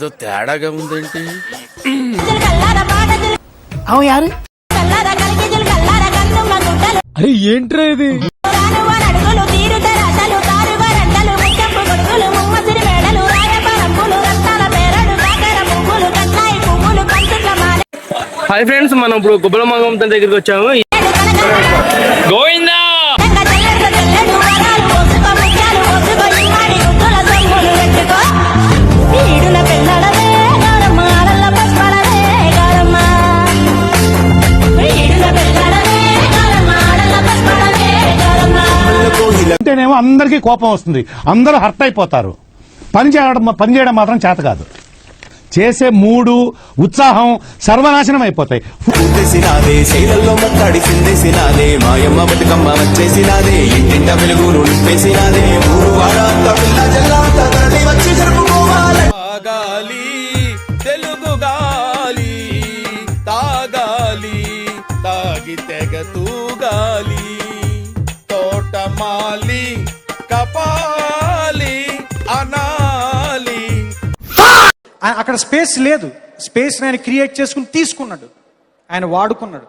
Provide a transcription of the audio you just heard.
ఏదో తేడాగా ఉందేంటి? యారు అరే ఏంట్రా ఇది? హాయ్ ఫ్రెండ్స్, మనం ఇప్పుడు గుబ్బలమంగం తన దగ్గరికి వచ్చాము. గోవిందా అంటేనేమో అందరికీ కోపం వస్తుంది, అందరూ హర్ట్ అయిపోతారు. పని చేయడం మాత్రం చేత కాదు. చేసే మూడు ఉత్సాహం సర్వనాశనం అయిపోతాయి. మాయమ్మ బతుకమ్మ వచ్చేసినాదే, ఇంటింట వెలుగులు నింపేసినాదే, ఊరు వాడంతా పిల్ల జల్లంతా తరలి వచ్చి జరుపుకోవాలి. తాగాలి తెలుగు గాలి, తాగాలి తాగి తెగ తూగాలి, తోటమాలి కపాలి అనాలి. అక్కడ స్పేస్ లేదు, స్పేస్ ఆయన క్రియేట్ చేసుకుని తీసుకున్నాడు, ఆయన వాడుకున్నాడు.